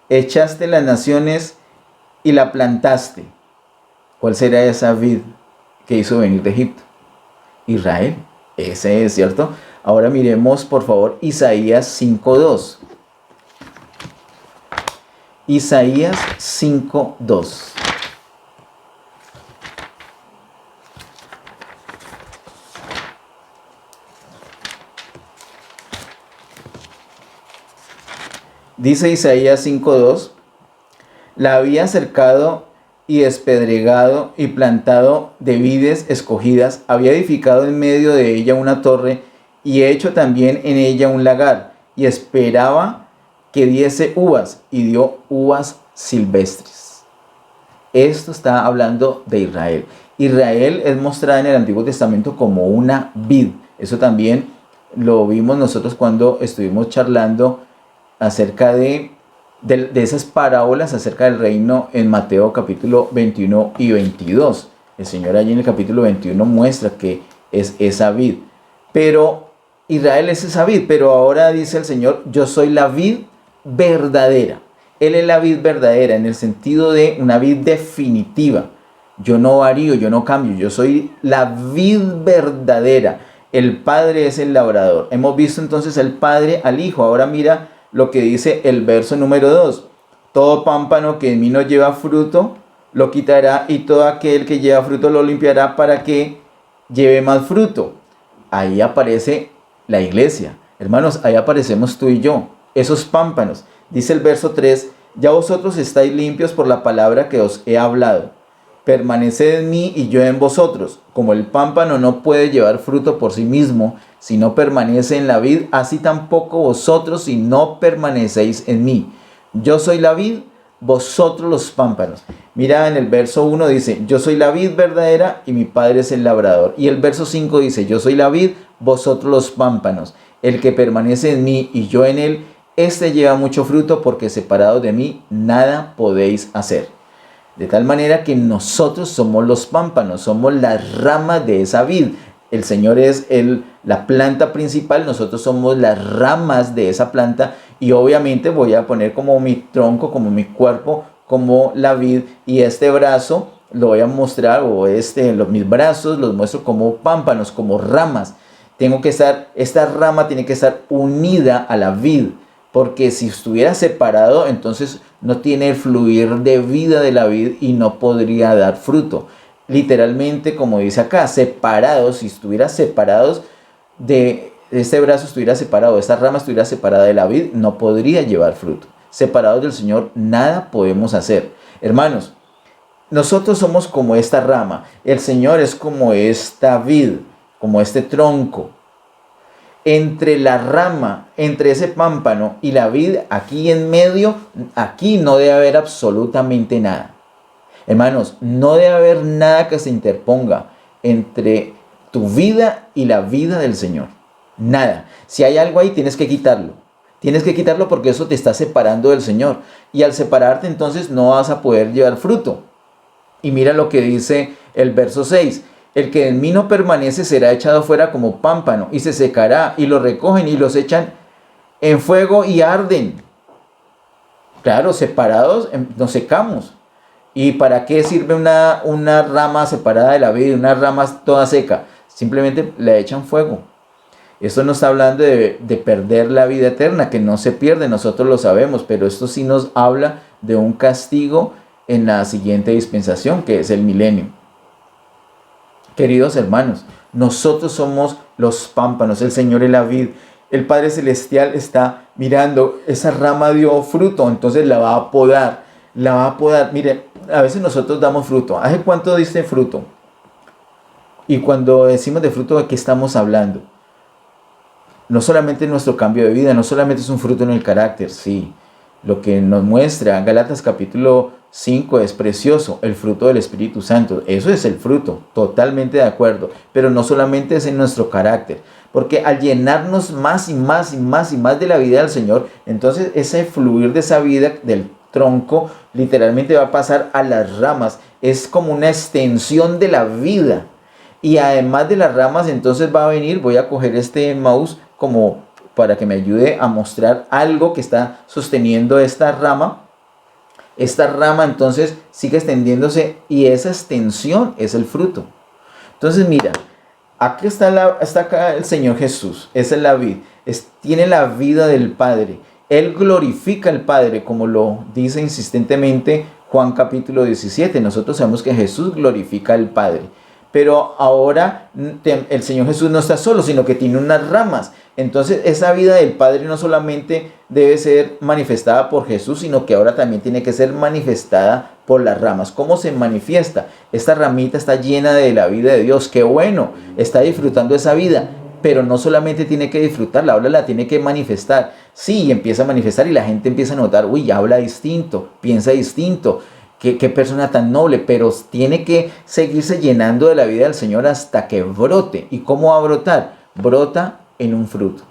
echaste las naciones y la plantaste. ¿Cuál será esa vid que hizo venir de Egipto? Israel. Ese es, ¿cierto? Ahora miremos, por favor, Isaías 5:2. Isaías 5:2. Dice Isaías 5:2: la había cercado y despedregado y plantado de vides escogidas, había edificado en medio de ella una torre y hecho también en ella un lagar, y esperaba que diese uvas, y dio uvas silvestres. Esto está hablando de Israel. Israel es mostrada en el Antiguo Testamento como una vid. Eso también lo vimos nosotros cuando estuvimos charlando acerca de esas parábolas acerca del reino en Mateo capítulo 21 y 22. El Señor allí en el capítulo 21 muestra que es esa vid. Pero Israel es esa vid, pero ahora dice el Señor: yo soy la vid verdadera. Él es la vid verdadera en el sentido de una vid definitiva. Yo no varío, yo no cambio, yo soy la vid verdadera. El Padre es el labrador. Hemos visto entonces el Padre al Hijo. Ahora mira lo que dice el verso número 2. Todo pámpano que en mí no lleva fruto, lo quitará, y todo aquel que lleva fruto lo limpiará para que lleve más fruto. Ahí aparece la iglesia. Hermanos, ahí aparecemos tú y yo, esos pámpanos. Dice el verso 3: ya vosotros estáis limpios por la palabra que os he hablado. Permaneced en mí y yo en vosotros. Como el pámpano no puede llevar fruto por sí mismo si no permanece en la vid, así tampoco vosotros si no permanecéis en mí. Yo soy la vid, vosotros los pámpanos. Mira, en el verso 1 dice: yo soy la vid verdadera y mi Padre es el labrador. Y el verso 5 dice: yo soy la vid, vosotros los pámpanos. El que permanece en mí y yo en él, este lleva mucho fruto, porque separados de mí nada podéis hacer. De tal manera que nosotros somos los pámpanos, somos las ramas de esa vid. El Señor es la planta principal, nosotros somos las ramas de esa planta, y obviamente voy a poner como mi tronco, como mi cuerpo, como la vid, y este brazo lo voy a mostrar, o mis brazos los muestro como pámpanos, como ramas. Esta rama tiene que estar unida a la vid, porque si estuviera separado, entonces no tiene el fluir de vida de la vid y no podría dar fruto. Literalmente, como dice acá, separados, si estuviera separados de este brazo, estuviera separado, esta rama estuviera separada de la vid, no podría llevar fruto. Separados del Señor, nada podemos hacer. Hermanos, nosotros somos como esta rama, el Señor es como esta vid, como este tronco. Entre la rama, entre ese pámpano y la vid, aquí en medio, aquí no debe haber absolutamente nada. Hermanos, no debe haber nada que se interponga entre tu vida y la vida del Señor. Nada. Si hay algo ahí, tienes que quitarlo. Tienes que quitarlo, porque eso te está separando del Señor. Y al separarte, entonces no vas a poder llevar fruto. Y mira lo que dice el verso 6. El que en mí no permanece será echado fuera como pámpano, y se secará, y lo recogen y los echan en fuego y arden. Claro, separados nos secamos. ¿Y para qué sirve una rama separada de la vid, una rama toda seca? Simplemente la echan fuego. Esto no está hablando de perder la vida eterna, que no se pierde, nosotros lo sabemos, pero esto sí nos habla de un castigo en la siguiente dispensación, que es el milenio. Queridos hermanos, nosotros somos los pámpanos, el Señor es la vid. El Padre Celestial está mirando, esa rama dio fruto, entonces la va a podar. Mire, a veces nosotros damos fruto. ¿Hace cuánto diste fruto? Y cuando decimos de fruto, ¿de qué estamos hablando? No solamente nuestro cambio de vida, no solamente es un fruto en el carácter, sí. Lo que nos muestra Gálatas capítulo 5 es precioso, el fruto del Espíritu Santo. Eso es el fruto, totalmente de acuerdo. Pero no solamente es en nuestro carácter, porque al llenarnos más y más y más y más de la vida del Señor, entonces ese fluir de esa vida del tronco literalmente va a pasar a las ramas. Es como una extensión de la vida. Y además de las ramas, entonces va a venir, voy a coger este mouse como para que me ayude a mostrar algo que está sosteniendo esta rama. Esta rama entonces sigue extendiéndose, y esa extensión es el fruto. Entonces mira, aquí está acá el Señor Jesús, esa es la vid, tiene la vida del Padre. Él glorifica al Padre, como lo dice insistentemente Juan capítulo 17. Nosotros sabemos que Jesús glorifica al Padre. Pero ahora el Señor Jesús no está solo, sino que tiene unas ramas. Entonces esa vida del Padre no solamente debe ser manifestada por Jesús, sino que ahora también tiene que ser manifestada por las ramas. ¿Cómo se manifiesta? Esta ramita está llena de la vida de Dios. ¡Qué bueno! Está disfrutando esa vida. Pero no solamente tiene que disfrutarla, ahora la tiene que manifestar. Sí, empieza a manifestar y la gente empieza a notar, uy, habla distinto, piensa distinto. Qué persona tan noble, pero tiene que seguirse llenando de la vida del Señor hasta que brote. ¿Y cómo va a brotar? Brota en un fruto.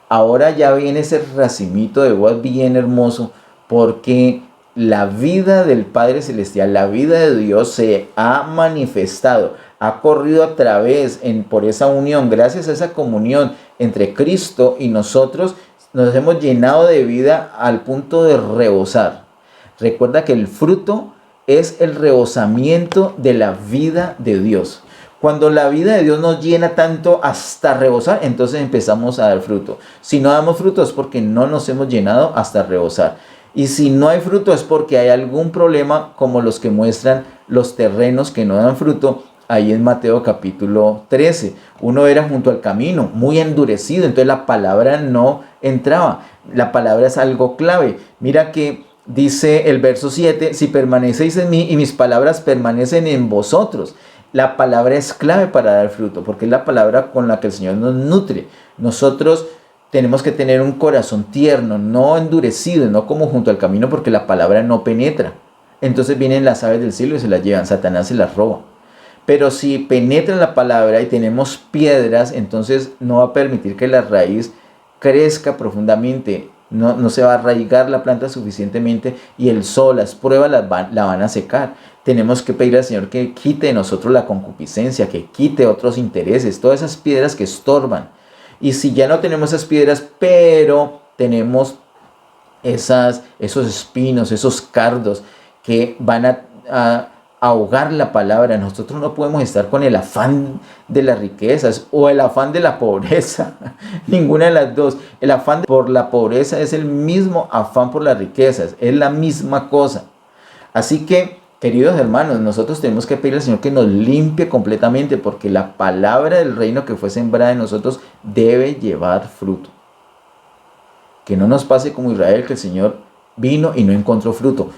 Ahora ya viene ese racimito de uvas bien hermoso, porque la vida del Padre Celestial, la vida de Dios se ha manifestado, ha corrido a través, por esa unión, gracias a esa comunión entre Cristo y nosotros, nos hemos llenado de vida al punto de rebosar. Recuerda que el fruto es el rebosamiento de la vida de Dios. Cuando la vida de Dios nos llena tanto hasta rebosar, entonces empezamos a dar fruto. Si no damos fruto es porque no nos hemos llenado hasta rebosar. Y si no hay fruto es porque hay algún problema, como los que muestran los terrenos que no dan fruto. Ahí en Mateo capítulo 13, uno era junto al camino, muy endurecido, entonces la palabra no entraba. La palabra es algo clave. Mira que dice el verso 7, si permanecéis en mí y mis palabras permanecen en vosotros. La palabra es clave para dar fruto, porque es la palabra con la que el Señor nos nutre. Nosotros tenemos que tener un corazón tierno, no endurecido, no como junto al camino, porque la palabra no penetra. Entonces vienen las aves del cielo y se las llevan, Satanás se las roba. Pero si penetra la palabra y tenemos piedras, entonces no va a permitir que la raíz crezca profundamente. no se va a arraigar la planta suficientemente y el sol, las pruebas la van a secar. Tenemos que pedir al Señor que quite de nosotros la concupiscencia, que quite otros intereses, todas esas piedras que estorban. Y si ya no tenemos esas piedras, pero tenemos esos espinos, esos cardos que van a ahogar la palabra, nosotros no podemos estar con el afán de las riquezas o el afán de la pobreza, ninguna de las dos. El afán por la pobreza es el mismo afán por las riquezas, es la misma cosa. Así que, queridos hermanos, nosotros tenemos que pedir al Señor que nos limpie completamente, porque la palabra del reino que fue sembrada en nosotros debe llevar fruto. Que no nos pase como Israel, que el Señor vino y no encontró fruto.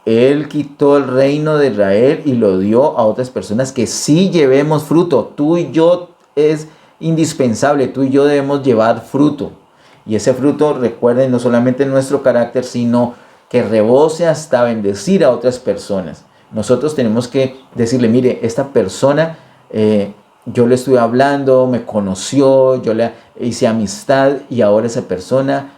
Él quitó el reino de Israel y lo dio a otras personas que sí llevemos fruto. Tú y yo es indispensable, tú y yo debemos llevar fruto. Y ese fruto, recuerden, no solamente nuestro carácter, sino que rebose hasta bendecir a otras personas. Nosotros tenemos que decirle, mire, esta persona, yo le estuve hablando, me conoció, yo le hice amistad y ahora esa persona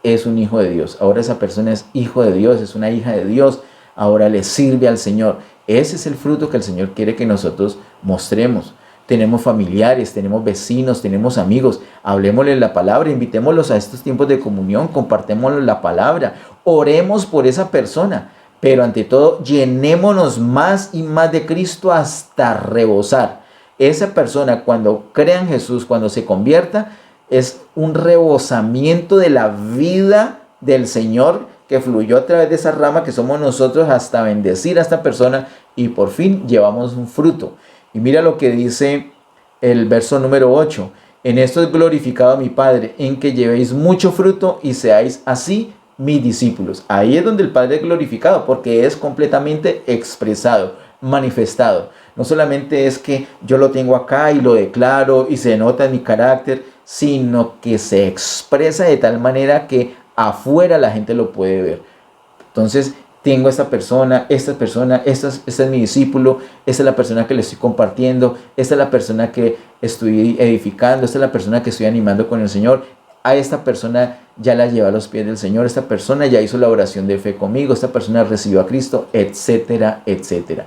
es un hijo de Dios. Ahora esa persona es hijo de Dios, es una hija de Dios. Ahora le sirve al Señor. Ese es el fruto que el Señor quiere que nosotros mostremos. Tenemos familiares, tenemos vecinos, tenemos amigos. Hablemosles la palabra, invitémoslos a estos tiempos de comunión, compartémosles la palabra. Oremos por esa persona. Pero ante todo, llenémonos más y más de Cristo hasta rebosar. Esa persona, cuando crea en Jesús, cuando se convierta, es un rebosamiento de la vida del Señor que fluyó a través de esa rama que somos nosotros hasta bendecir a esta persona y por fin llevamos un fruto. Y mira lo que dice el verso número 8. En esto es glorificado mi Padre, en que llevéis mucho fruto y seáis así mis discípulos. Ahí es donde el Padre es glorificado, porque es completamente expresado, manifestado. No solamente es que yo lo tengo acá y lo declaro y se nota en mi carácter, sino que se expresa de tal manera que afuera la gente lo puede ver. Entonces, tengo esta persona, este es mi discípulo, esta es la persona que le estoy compartiendo, esta es la persona que estoy edificando, esta es la persona que estoy animando con el Señor. A esta persona ya la lleva a los pies del Señor, esta persona ya hizo la oración de fe conmigo, esta persona recibió a Cristo, etcétera, etcétera.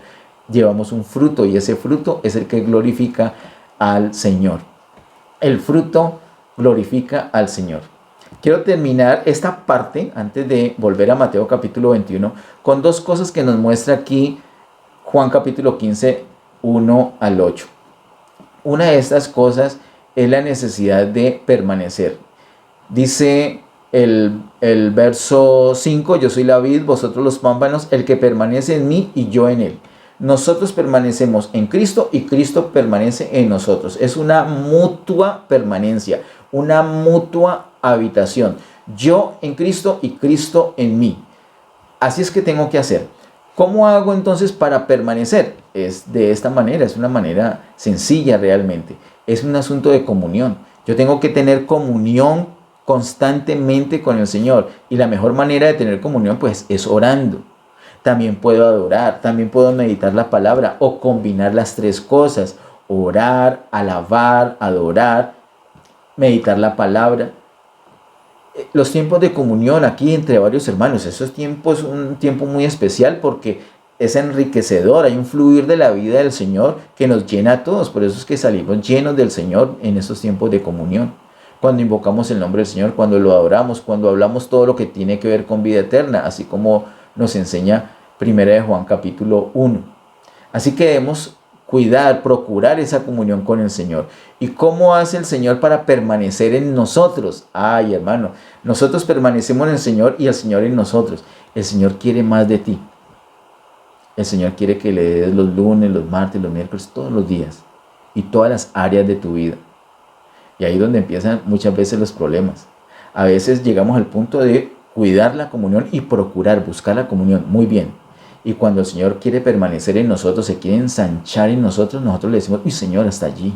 Llevamos un fruto y ese fruto es el que glorifica al Señor. El fruto glorifica al Señor. Quiero terminar esta parte, antes de volver a Mateo capítulo 21, con dos cosas que nos muestra aquí Juan capítulo 15, 1 al 8. Una de estas cosas es la necesidad de permanecer. Dice el verso 5, yo soy la vid, vosotros los pámpanos, el que permanece en mí y yo en él. Nosotros permanecemos en Cristo y Cristo permanece en nosotros. Es una mutua permanencia, una mutua habitación. Yo en Cristo y Cristo en mí. Así es que tengo que hacer. ¿Cómo hago entonces para permanecer? Es de esta manera, es una manera sencilla realmente. Es un asunto de comunión. Yo tengo que tener comunión constantemente con el Señor. Y la mejor manera de tener comunión pues es orando. También puedo adorar, también puedo meditar la palabra o combinar las tres cosas. Orar, alabar, adorar, meditar la palabra. Los tiempos de comunión aquí entre varios hermanos, esos tiempos es un tiempo muy especial porque es enriquecedor. Hay un fluir de la vida del Señor que nos llena a todos. Por eso es que salimos llenos del Señor en esos tiempos de comunión. Cuando invocamos el nombre del Señor, cuando lo adoramos, cuando hablamos todo lo que tiene que ver con vida eterna, así como nos enseña 1 de Juan capítulo 1. Así que debemos cuidar, procurar esa comunión con el Señor. ¿Y cómo hace el Señor para permanecer en nosotros? Ay, hermano, nosotros permanecemos en el Señor y el Señor en nosotros. El Señor quiere más de ti. El Señor quiere que le des los lunes, los martes, los miércoles, todos los días y todas las áreas de tu vida. Y ahí es donde empiezan muchas veces los problemas. A veces llegamos al punto de cuidar la comunión y procurar, buscar la comunión. Muy bien. Y cuando el Señor quiere permanecer en nosotros, se quiere ensanchar en nosotros, nosotros le decimos, uy Señor, hasta allí.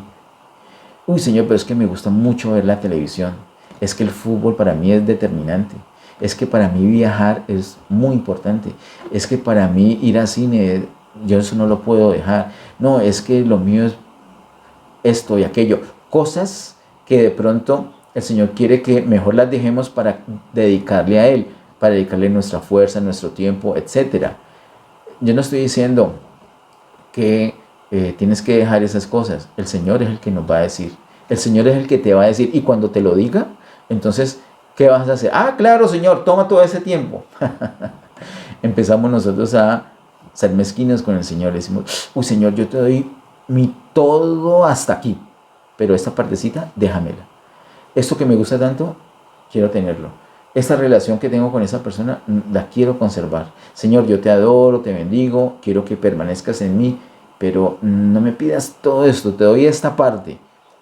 Uy Señor, pero es que me gusta mucho ver la televisión. Es que el fútbol para mí es determinante. Es que para mí viajar es muy importante. Es que para mí ir al cine, yo eso no lo puedo dejar. No, es que lo mío es esto y aquello. Cosas que de pronto el Señor quiere que mejor las dejemos para dedicarle a Él, para dedicarle nuestra fuerza, nuestro tiempo, etc. Yo no estoy diciendo que tienes que dejar esas cosas. El Señor es el que nos va a decir. El Señor es el que te va a decir. Y cuando te lo diga, entonces, ¿qué vas a hacer? Ah, claro, Señor, toma todo ese tiempo. Empezamos nosotros a ser mezquinos con el Señor. Decimos, uy, Señor, yo te doy mi todo hasta aquí. Pero esta partecita, déjamela. Esto que me gusta tanto, quiero tenerlo. Esta relación que tengo con esa persona, la quiero conservar. Señor, yo te adoro, te bendigo, quiero que permanezcas en mí, pero no me pidas todo esto, te doy esta parte.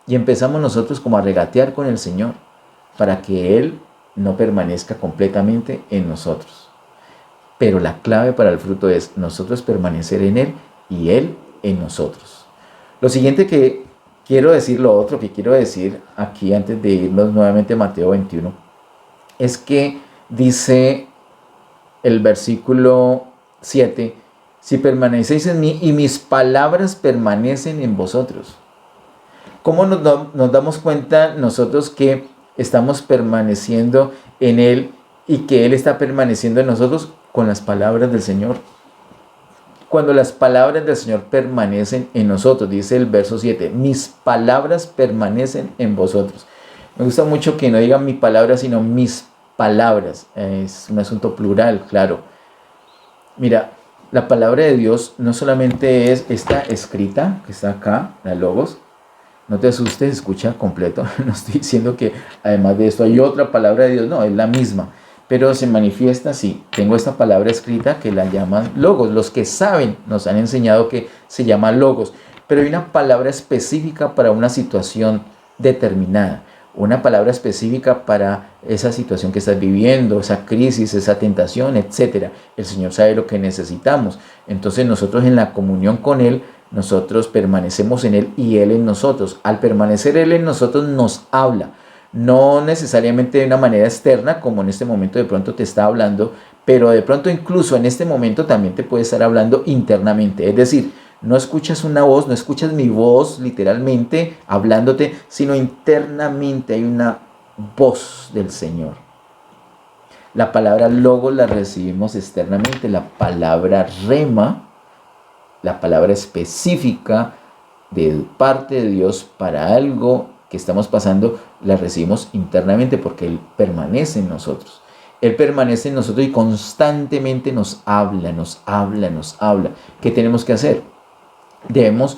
Y empezamos nosotros como a regatear con el Señor para que Él no permanezca completamente en nosotros. Pero la clave para el fruto es nosotros permanecer en Él y Él en nosotros. Lo siguiente que quiero decir, lo otro que quiero decir aquí antes de irnos nuevamente a Mateo 21, es que dice el versículo 7, si permanecéis en mí y mis palabras permanecen en vosotros. ¿Cómo nos damos cuenta nosotros que estamos permaneciendo en Él y que Él está permaneciendo en nosotros? Con las palabras del Señor. Cuando las palabras del Señor permanecen en nosotros, dice el verso 7, mis palabras permanecen en vosotros. Me gusta mucho que no digan mi palabra, sino mis palabras. Es un asunto plural, claro. Mira, la palabra de Dios no solamente es esta escrita, que está acá, la Logos. No te asustes, escucha completo. No estoy diciendo que además de esto hay otra palabra de Dios. No, es la misma. Pero se manifiesta así. Tengo esta palabra escrita que la llaman Logos. Los que saben nos han enseñado que se llama Logos. Pero hay una palabra específica para una situación determinada. Una palabra específica para esa situación que estás viviendo, esa crisis, esa tentación, etc. El Señor sabe lo que necesitamos. Entonces nosotros en la comunión con Él, nosotros permanecemos en Él y Él en nosotros. Al permanecer Él en nosotros nos habla. No necesariamente de una manera externa, como en este momento de pronto te está hablando, pero de pronto incluso en este momento también te puede estar hablando internamente. Es decir, no escuchas una voz, no escuchas mi voz literalmente hablándote, sino internamente hay una voz del Señor. La palabra logos la recibimos externamente, la palabra rema, la palabra específica de parte de Dios para algo que estamos pasando, la recibimos internamente porque Él permanece en nosotros. Él permanece en nosotros y constantemente nos habla, nos habla, nos habla. ¿Qué tenemos que hacer? Debemos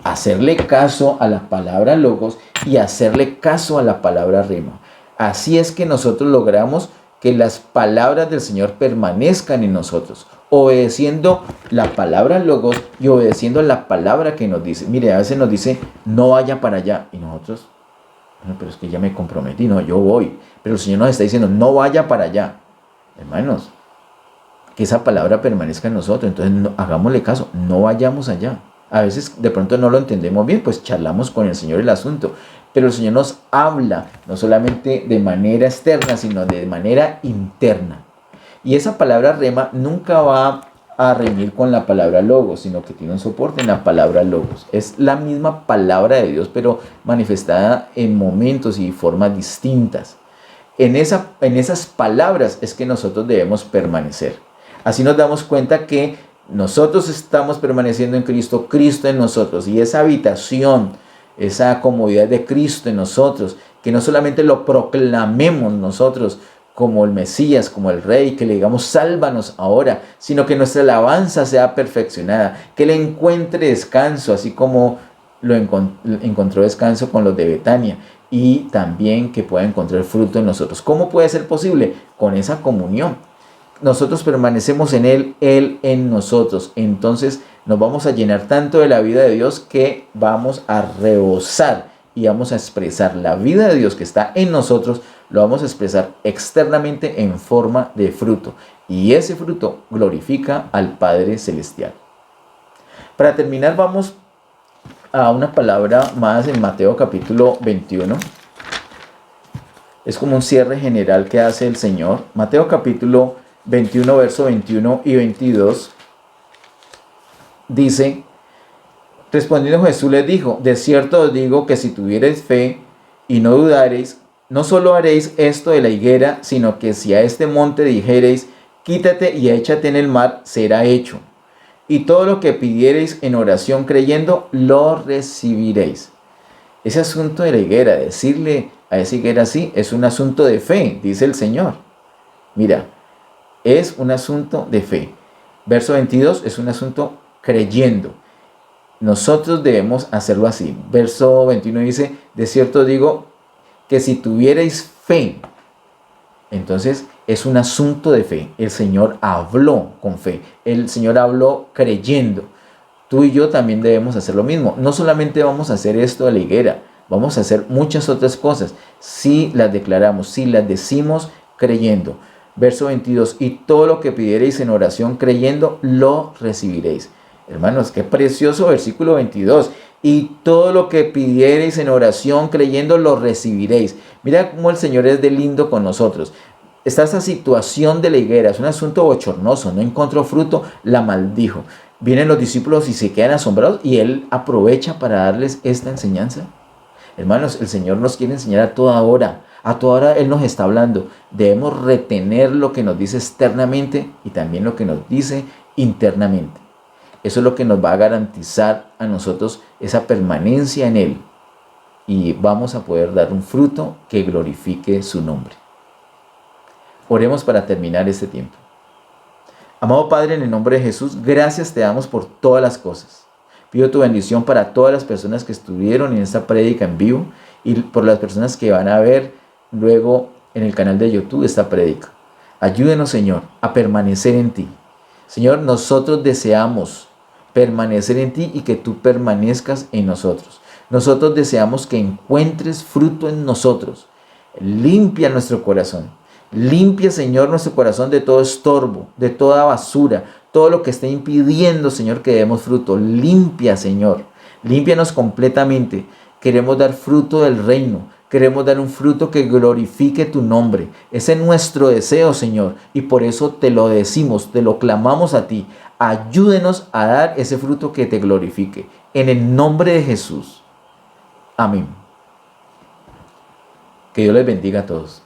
hacerle caso a la palabra logos y hacerle caso a la palabra rema. Así es que nosotros logramos que las palabras del Señor permanezcan en nosotros, obedeciendo la palabra logos y obedeciendo la palabra que nos dice. Mire, a veces nos dice, no vaya para allá. Y nosotros, bueno, pero es que ya me comprometí, no, yo voy. Pero el Señor nos está diciendo, no vaya para allá. Hermanos, que esa palabra permanezca en nosotros. Entonces, hagámosle caso, no vayamos allá. A veces de pronto no lo entendemos bien, pues charlamos con el Señor el asunto. Pero el Señor nos habla, no solamente de manera externa, sino de manera interna. Y esa palabra rema nunca va a reñir con la palabra logos, sino que tiene un soporte en la palabra logos. Es la misma palabra de Dios, pero manifestada en momentos y formas distintas. En esas palabras es que nosotros debemos permanecer. Así nos damos cuenta que nosotros estamos permaneciendo en Cristo, Cristo en nosotros, y esa habitación, esa comodidad de Cristo en nosotros, que no solamente lo proclamemos nosotros como el Mesías, como el Rey, que le digamos sálvanos ahora, sino que nuestra alabanza sea perfeccionada, que le encuentre descanso, así como lo encontró descanso con los de Betania, y también que pueda encontrar fruto en nosotros. ¿Cómo puede ser posible? Con esa comunión. Nosotros permanecemos en Él, Él en nosotros. Entonces nos vamos a llenar tanto de la vida de Dios que vamos a rebosar y vamos a expresar la vida de Dios que está en nosotros, lo vamos a expresar externamente en forma de fruto. Y ese fruto glorifica al Padre Celestial. Para terminar, vamos a una palabra más en Mateo capítulo 21. Es como un cierre general que hace el Señor. Mateo capítulo 21, verso 21 y 22, dice, respondiendo Jesús les dijo, de cierto os digo que si tuviereis fe y no dudareis, no solo haréis esto de la higuera, sino que si a este monte dijereis, quítate y échate en el mar, será hecho. Y todo lo que pidiereis en oración creyendo, lo recibiréis. Ese asunto de la higuera, decirle a esa higuera sí, es un asunto de fe, dice el Señor. Mira, es un asunto de fe. Verso 22 es un asunto creyendo. Nosotros debemos hacerlo así. Verso 21 dice, de cierto digo que si tuvierais fe, entonces es un asunto de fe. El Señor habló con fe. El Señor habló creyendo. Tú y yo también debemos hacer lo mismo. No solamente vamos a hacer esto de la higuera, vamos a hacer muchas otras cosas. Si las declaramos, si las decimos creyendo. Verso 22, y todo lo que pidiereis en oración creyendo, lo recibiréis. Hermanos, qué precioso versículo 22. Y todo lo que pidiereis en oración creyendo, lo recibiréis. Mira cómo el Señor es de lindo con nosotros. Está esa situación de la higuera, es un asunto bochornoso, no encontró fruto, la maldijo. Vienen los discípulos y se quedan asombrados y Él aprovecha para darles esta enseñanza. Hermanos, el Señor nos quiere enseñar a toda hora. A toda hora Él nos está hablando. Debemos retener lo que nos dice externamente y también lo que nos dice internamente. Eso es lo que nos va a garantizar a nosotros esa permanencia en Él. Y vamos a poder dar un fruto que glorifique su nombre. Oremos para terminar este tiempo. Amado Padre, en el nombre de Jesús, gracias te damos por todas las cosas. Pido tu bendición para todas las personas que estuvieron en esta prédica en vivo y por las personas que van a ver luego en el canal de YouTube esta prédica. Ayúdenos, Señor, a permanecer en ti. Señor, nosotros deseamos permanecer en ti y que tú permanezcas en nosotros. Nosotros deseamos que encuentres fruto en nosotros. Limpia nuestro corazón. Limpia, Señor, nuestro corazón de todo estorbo, de toda basura, todo lo que esté impidiendo, Señor, que demos fruto. Limpia, Señor. Límpianos completamente. Queremos dar fruto del reino. Queremos dar un fruto que glorifique tu nombre. Ese es nuestro deseo, Señor. Y por eso te lo decimos, te lo clamamos a ti. Ayúdenos a dar ese fruto que te glorifique. En el nombre de Jesús. Amén. Que Dios les bendiga a todos.